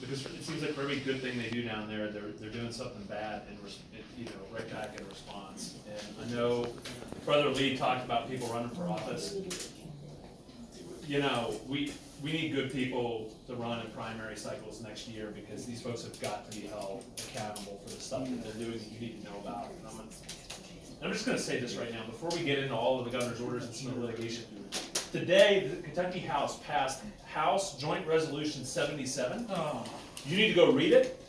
because it seems like for every good thing they do down there, they're doing something bad and right back in response. And I know Brother Lee talked about people running for office. We need good people to run in primary cycles next year because these folks have got to be held accountable for the stuff that they're doing that you need to know about. And I'm just going to say this right now before we get into all of the governor's orders and some of the litigation. Today, the Kentucky House passed House Joint Resolution 77. You need to go read it.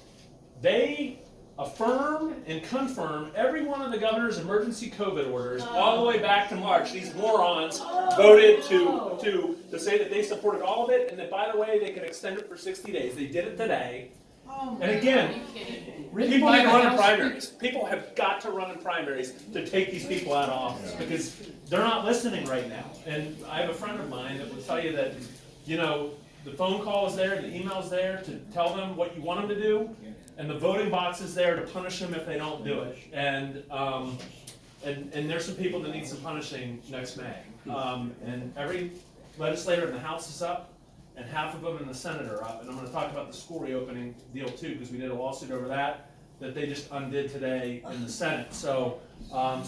They affirm and confirm every one of the governor's emergency COVID orders all the way back to March. These morons voted to say that they supported all of it and that, by the way, they can extend it for 60 days. They did it today. And again, people need to run in primaries. People have got to run in primaries to take these people out of office because they're not listening right now. And I have a friend of mine that will tell you that, the phone call is there, the email is there to tell them what you want them to do, and the voting box is there to punish them if they don't do it. And there's some people that need some punishing next May. And every legislator in the House is up, and half of them in the Senate are up. And I'm going to talk about the school reopening deal too, because we did a lawsuit over that they just undid today in the Senate. So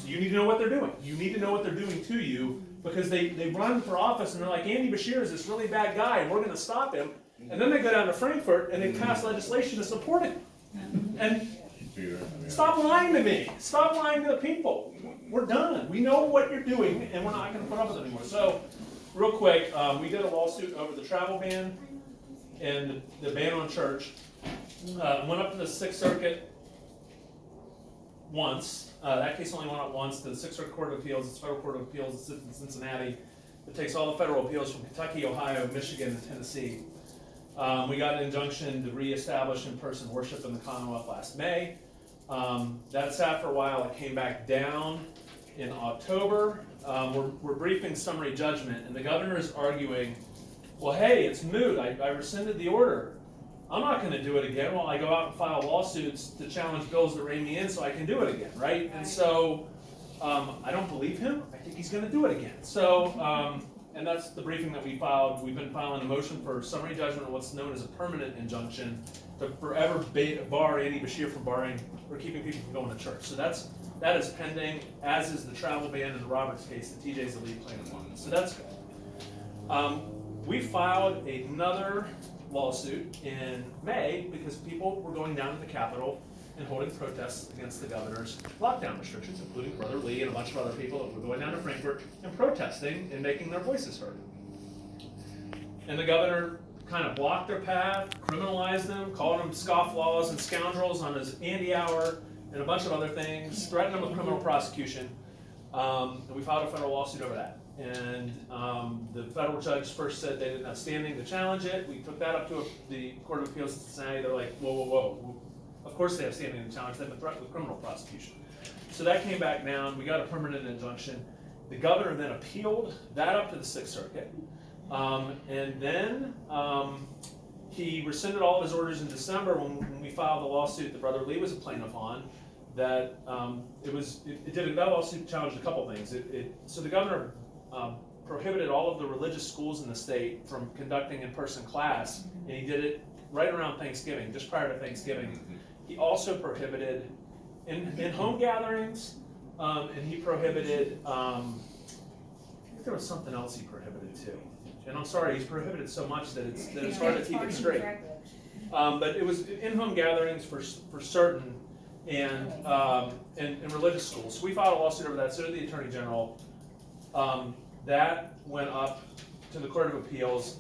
you need to know what they're doing. You need to know what they're doing to you, because they run for office and they're like, Andy Beshear is this really bad guy and we're going to stop him. And then they go down to Frankfurt and they pass legislation to support it. And stop lying to me. Stop lying to the people. We're done. We know what you're doing and we're not going to put up with it anymore. So real quick, we did a lawsuit over the travel ban and the ban on church. Went up to the Sixth Circuit once. That case only went up once to the Sixth Circuit Court of Appeals. It's Federal Court of Appeals. It sits in Cincinnati. It takes all the federal appeals from Kentucky, Ohio, Michigan, and Tennessee. We got an injunction to reestablish in-person worship in the Commonwealth last May. That sat for a while. It came back down in October. We're briefing summary judgment, and the governor is arguing, well, hey, it's moot. I rescinded the order. I'm not going to do it again while I go out and file lawsuits to challenge bills that rein me in so I can do it again, right? And so I don't believe him. I think he's going to do it again. So, and that's the briefing that we filed. We've been filing a motion for summary judgment on what's known as a permanent injunction to forever bar Andy Beshear from keeping people from going to church. So that is pending, as is the travel ban in the Roberts case that TJ's the lead plaintiff on. So that's good. We filed another lawsuit in May because people were going down to the Capitol and holding protests against the governor's lockdown restrictions, including Brother Lee and a bunch of other people that were going down to Frankfurt and protesting and making their voices heard. And the governor kind of blocked their path, criminalized them, called them scofflaws and scoundrels on his Andy Hour and a bunch of other things, threatened them with criminal prosecution. And we filed a federal lawsuit over that. And the federal judge first said they didn't have standing to challenge it. We took that up to the Court of Appeals in Cincinnati. They're like, whoa. Of course they have standing to challenge them, but threat with criminal prosecution. So that came back down. We got a permanent injunction. The governor then appealed that up to the Sixth Circuit. And then he rescinded all of his orders in December when we filed the lawsuit that Brother Lee was a plaintiff on. That that lawsuit challenged a couple things. So the governor prohibited all of the religious schools in the state from conducting in-person class, and he did it right around Thanksgiving, just prior to Thanksgiving. He also prohibited in-home gatherings, and he prohibited, I think there was something else he prohibited too. And I'm sorry, he's prohibited so much that it's hard to keep it straight. But it was in-home gatherings for certain, and religious schools. So we filed a lawsuit over that, so did the Attorney General. That went up to the Court of Appeals.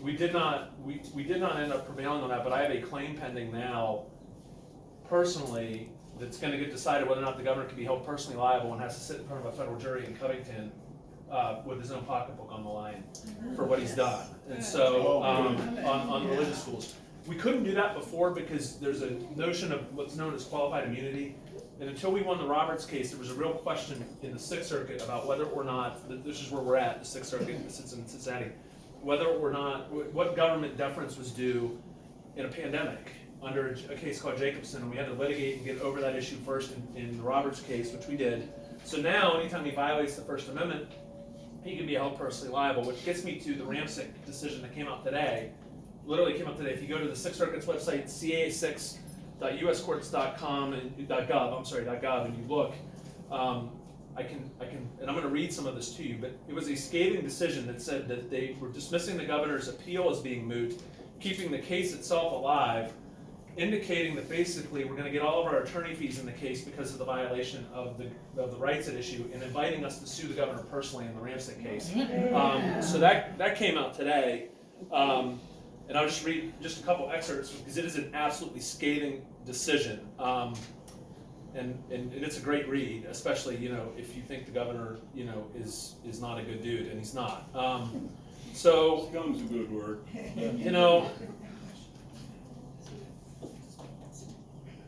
We did not end up prevailing on that, but I have a claim pending now, personally, that's going to get decided whether or not the governor can be held personally liable and has to sit in front of a federal jury in Covington with his own pocketbook on the line for what he's done. And so on religious schools. We couldn't do that before because there's a notion of what's known as qualified immunity. And until we won the Roberts case, there was a real question in the Sixth Circuit about whether or not, this is where we're at, the Sixth Circuit sits in Cincinnati, whether or not, what government deference was due in a pandemic under a case called Jacobson, and we had to litigate and get over that issue first in the Roberts case, which we did. So now, anytime he violates the First Amendment, he can be held personally liable, which gets me to the Ramsick decision that came out today. literally came up today. If you go to the Sixth Circuit's website, ca6.uscourts.com and .gov, and you look, I can, and I'm going to read some of this to you, but it was a scathing decision that said that they were dismissing the governor's appeal as being moot, keeping the case itself alive, indicating that basically we're going to get all of our attorney fees in the case because of the violation of the rights at issue, and inviting us to sue the governor personally in the Ramsey case. So that came out today, and I'll just read just a couple excerpts because it is an absolutely scathing decision, and it's a great read, especially if you think the governor is not a good dude, and he's not. So Scum's a good word.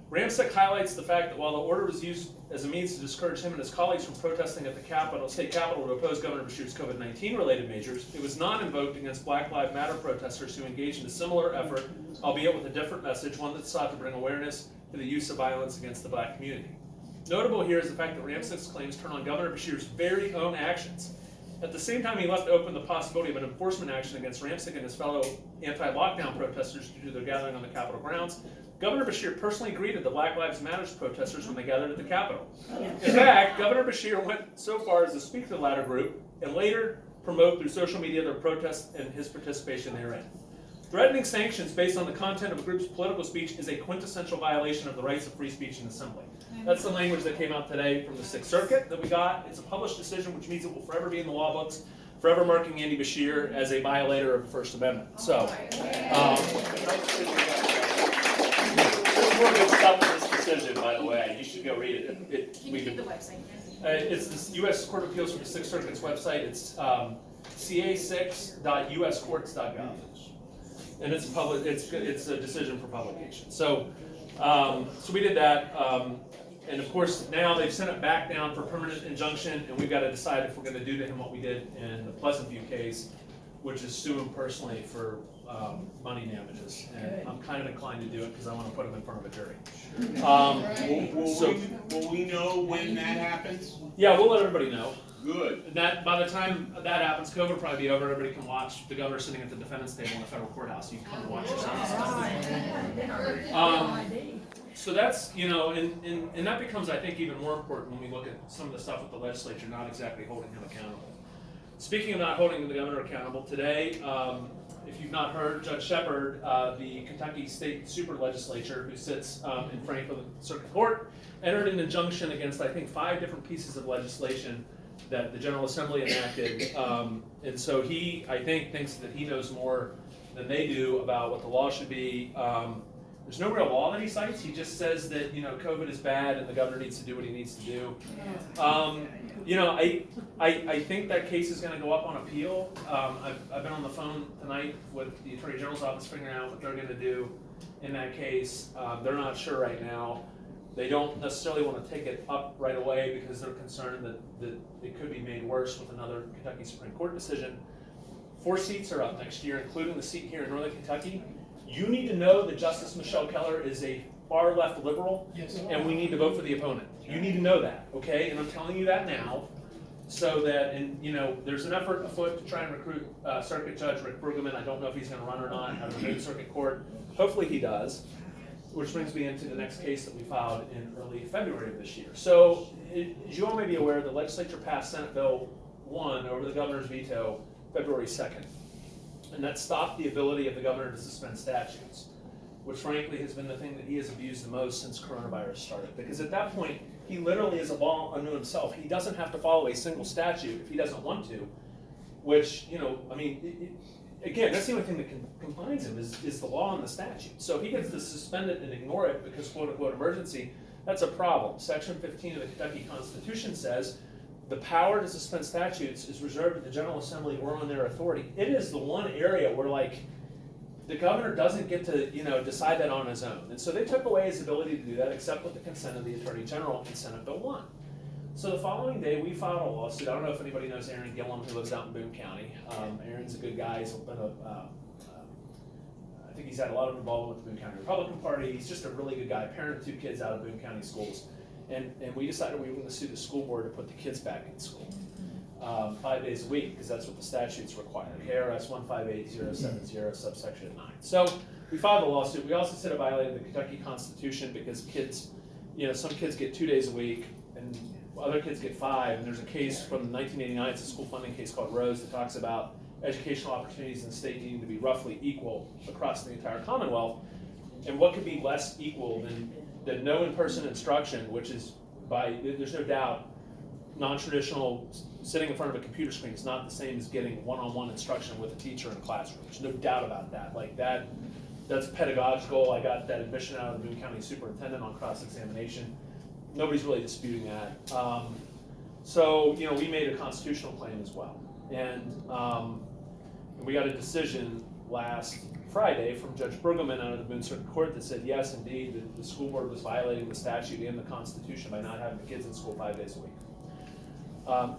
Ramsek highlights the fact that while the order was used as a means to discourage him and his colleagues from protesting at the state capitol to oppose Governor Beshear's COVID-19 related measures, it was not invoked against Black Lives Matter protesters who engaged in a similar effort, albeit with a different message, one that sought to bring awareness to the use of violence against the black community. Notable here is the fact that Ramsek's claims turn on Governor Beshear's very own actions. At the same time, he left open the possibility of an enforcement action against Ramsek and his fellow anti-lockdown protesters due to their gathering on the Capitol grounds. Governor Beshear personally greeted the Black Lives Matter protesters when they gathered at the Capitol. In fact, Governor Beshear went so far as to speak to the latter group and later promote through social media their protests and his participation therein. Threatening sanctions based on the content of a group's political speech is a quintessential violation of the rights of free speech and assembly. That's the language that came out today from the Sixth Circuit that we got. It's a published decision, which means it will forever be in the law books, forever marking Andy Beshear as a violator of the First Amendment. So, there's more good stuff in this decision, by the way. You should go read it. Can you give the website? It's the U.S. Court of Appeals from the Sixth Circuit's website. It's ca6.uscourts.gov, and it's a decision for publication. So, so we did that, and of course now they've sent it back down for permanent injunction, and we've got to decide if we're going to do to him what we did in the Pleasant View case, which is sue him personally for money damages, and I'm kind of inclined to do it because I want to put him in front of a jury. Will we know when that happens? Yeah, we'll let everybody know. Good. And that by the time that happens, COVID will probably be over. Everybody can watch the governor sitting at the defendant's table in the federal courthouse. You can come and watch yourself. So that's and that becomes, I think, even more important when we look at some of the stuff with the legislature not exactly holding him accountable. Speaking of not holding the governor accountable, today, if you've not heard, Judge Shepard, the Kentucky State Super Legislature, who sits in Franklin Circuit Court, entered an injunction against, I think, 5 different pieces of legislation that the General Assembly enacted. And so he, I think, thinks that he knows more than they do about what the law should be. There's no real law that he cites. He just says that COVID is bad and the governor needs to do what he needs to do. I think that case is going to go up on appeal. I've been on the phone tonight with the Attorney General's office figuring out what they're going to do in that case. They're not sure right now. They don't necessarily want to take it up right away because they're concerned that it could be made worse with another Kentucky Supreme Court decision. 4 seats are up next year, including the seat here in Northern Kentucky. You need to know that Justice Michelle Keller is a far left liberal, and we need to vote for the opponent. You need to know that, okay? And I'm telling you that now, so that, and there's an effort afoot to try and recruit Circuit Judge Rick Brueggemann. I don't know if he's going to run or not out of the Main Circuit Court. Hopefully he does, which brings me into the next case that we filed in early February of this year. So, as you all may be aware, the legislature passed Senate Bill 1 over the governor's veto February 2nd. And that stopped the ability of the governor to suspend statutes, which frankly has been the thing that he has abused the most since coronavirus started. Because at that point, he literally is a law unto himself. He doesn't have to follow a single statute if he doesn't want to, which, again, that's the only thing that confines him is the law and the statute. So if he gets to suspend it and ignore it because quote unquote emergency, that's a problem. Section 15 of the Kentucky Constitution says the power to suspend statutes is reserved to the General Assembly or on their authority. It is the one area where the governor doesn't get to decide that on his own. And so they took away his ability to do that except with the consent of the Attorney General in Senate Bill 1. So the following day, we filed a lawsuit. I don't know if anybody knows Aaron Gillum, who lives out in Boone County. Aaron's a good guy. He's been I think he's had a lot of involvement with the Boone County Republican Party. He's just a really good guy, parent of 2 kids out of Boone County schools. And we decided we were going to sue the school board to put the kids back in school. 5 days a week, because that's what the statutes require. KRS 158070 subsection 9. So we filed a lawsuit. We also said it violated the Kentucky Constitution because kids, some kids get 2 days a week and other kids get 5. And there's a case from 1989, it's a school funding case called Rose, that talks about educational opportunities in the state needing to be roughly equal across the entire Commonwealth. And what could be less equal than no in-person instruction, which is there's no doubt, non-traditional sitting in front of a computer screen is not the same as getting one-on-one instruction with a teacher in a classroom. There's no doubt about that. Like that's pedagogical. I got that admission out of the Boone County superintendent on cross-examination. Nobody's really disputing that. So we made a constitutional claim as well. And we got a decision last Friday from Judge Brueggemann out of the Boone Circuit Court that said, yes, indeed, the school board was violating the statute and the Constitution by not having the kids in school 5 days a week.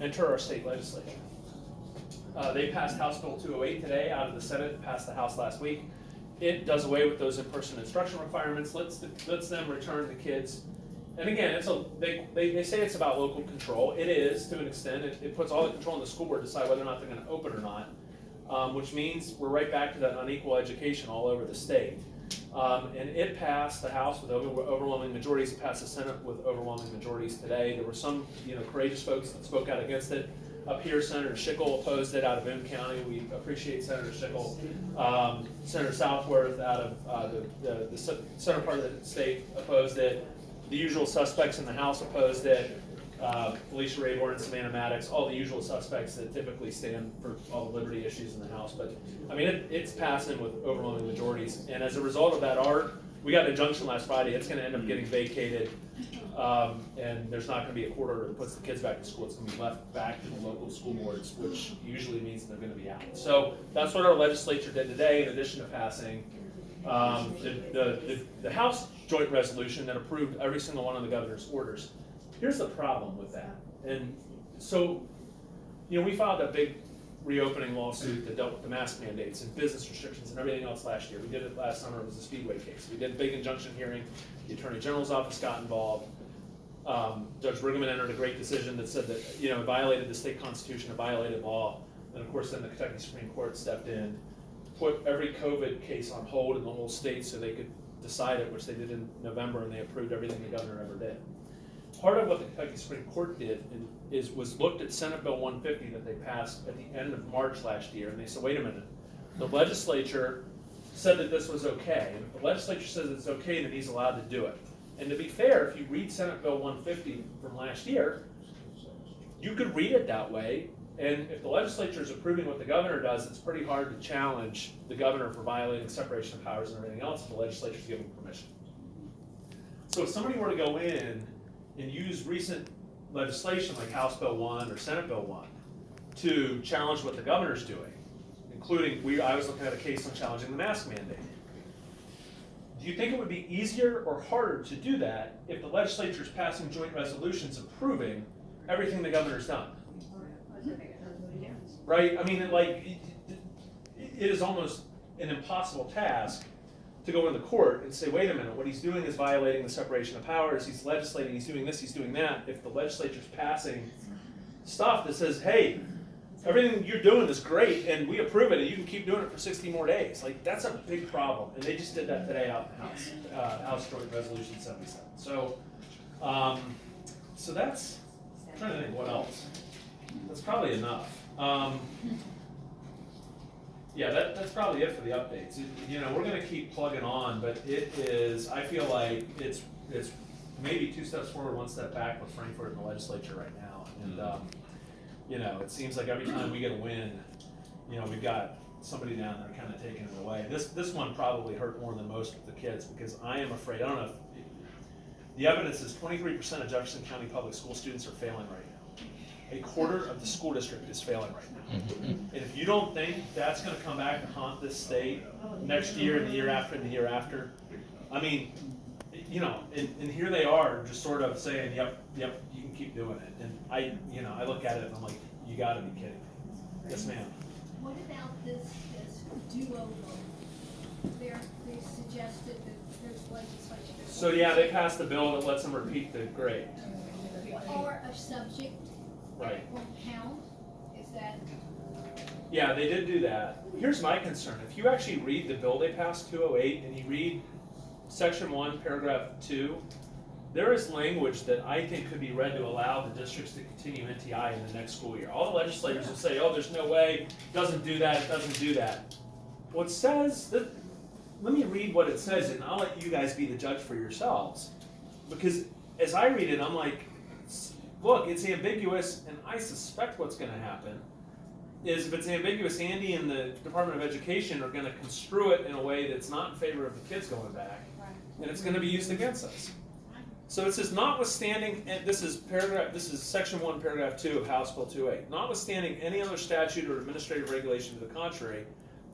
Enter our state legislature. They passed House Bill 208 today out of the Senate. It passed the House last week. It does away with those in-person instruction requirements, lets them return the kids. And again, they say it's about local control. It is, to an extent. It puts all the control on the school board to decide whether or not they're going to open or not. Which means we're right back to that unequal education all over the state. And it passed the House with overwhelming majorities. It passed the Senate with overwhelming majorities today. There were some courageous folks that spoke out against it. Up here, Senator Schickel opposed it out of Boone County. We appreciate Senator Schickel. Senator Southworth out of the center part of the state opposed it. The usual suspects in the House opposed it. Felicia Rayborn, Savannah Maddox, all the usual suspects that typically stand for all the liberty issues in the House. But I mean, it's passing with overwhelming majorities. And as a result of that, we got an injunction last Friday. It's going to end up getting vacated. And there's not going to be a court order that puts the kids back to school. It's going to be left back to the local school boards, which usually means they're going to be out. So that's what our legislature did today, in addition to passing the House joint resolution that approved every single one of the governor's orders. Here's the problem with that. And so, we filed that big reopening lawsuit that dealt with the mask mandates and business restrictions and everything else last year. We did it last summer. It was the Speedway case. We did a big injunction hearing. The Attorney General's office got involved. Judge Brueggemann entered a great decision that said that, it violated the state constitution, it violated law. And of course, then the Kentucky Supreme Court stepped in, put every COVID case on hold in the whole state so they could decide it, which they did in November, and they approved everything the governor ever did. Part of what the Kentucky Supreme Court did was looked at Senate Bill 150 that they passed at the end of March last year, and they said, wait a minute, the legislature said that this was okay, and if the legislature says it's okay, then he's allowed to do it. And to be fair, if you read Senate Bill 150 from last year, you could read it that way, and if the legislature is approving what the governor does, it's pretty hard to challenge the governor for violating separation of powers and everything else if the legislature is giving permission. So if somebody were to go in and use recent legislation like House Bill 1 or Senate Bill 1 to challenge what the governor's doing, including, I was looking at a case on challenging the mask mandate. Do you think it would be easier or harder to do that if the legislature is passing joint resolutions approving everything the governor's done? Right? I mean, it is almost an impossible task to go into court and say, wait a minute, what he's doing is violating the separation of powers, he's legislating, he's doing this, he's doing that, if the legislature's passing stuff that says, hey, everything you're doing is great, and we approve it, and you can keep doing it for 60 more days. That's a big problem, and they just did that today out in the House, House Joint Resolution 77. So, so that's, I'm trying to think what else. That's probably enough. Yeah, that's probably it for the updates. We're going to keep plugging on, but it is, I feel like it's maybe 2 steps forward, 1 step back with Frankfurt in the legislature right now. And, it seems like every time we get a win, we've got somebody down there kind of taking it away. This one probably hurt more than most of the kids, because I am afraid, I don't know if, the evidence is 23% of Jefferson County public school students are failing right now. A quarter of the school district is failing right now. And if you don't think that's going to come back and haunt this state next year and the year after and the year after, I mean, and here they are just sort of saying, yep, you can keep doing it. And I look at it and I'm like, you got to be kidding me. Yes, ma'am. What about this do-over? They suggested that there's legislation. So yeah, they passed a bill that lets them repeat the grade. Or a subject Right. that won't count. that, Yeah, they did do that. Here's my concern. If you actually read the bill they passed, 208, and you read section 1, paragraph 2, there is language that I think could be read to allow the districts to continue NTI in the next school year. All the legislators will say, oh, there's no way, doesn't do that, it doesn't do that. What says, that, let me read what it says, and I'll let you guys be the judge for yourselves. Because as I read it, I'm like, look, it's ambiguous, and I suspect what's gonna happen is if it's ambiguous, Andy and the Department of Education are gonna construe it in a way that's not in favor of the kids going back, and it's gonna be used against us. So it says, notwithstanding, and this is section 1, paragraph 2 of House Bill 208. Notwithstanding any other statute or administrative regulation to the contrary,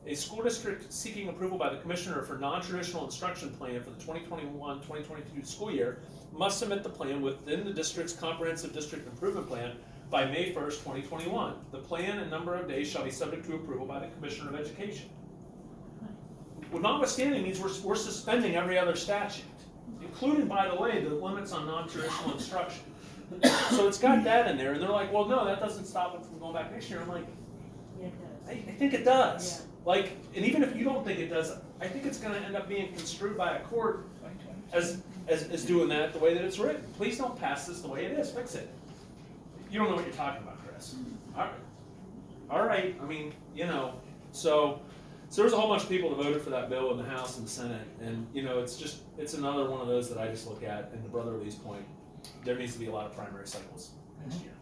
a school district seeking approval by the commissioner for non-traditional instruction plan for the 2021-2022 school year must submit the plan within the district's comprehensive district improvement plan by May 1st, 2021. The plan and number of days shall be subject to approval by the Commissioner of Education. Well, notwithstanding means we're suspending every other statute, including, by the way, the limits on non-traditional instruction. So it's got that in there, and they're like, well, no, that doesn't stop it from going back next year. I'm like, Yeah, it does. I think it does. Like, and even if you don't think it does, I think it's gonna end up being construed by a court as doing that the way that it's written. Please don't pass this the way it is, fix it. You don't know what you're talking about, Chris. All right, I mean, you know, so there was a whole bunch of people that voted for that bill in the House and the Senate, and you know, it's another one of those that I just look at, and to Brother Lee's point, there needs to be a lot of primary cycles next year.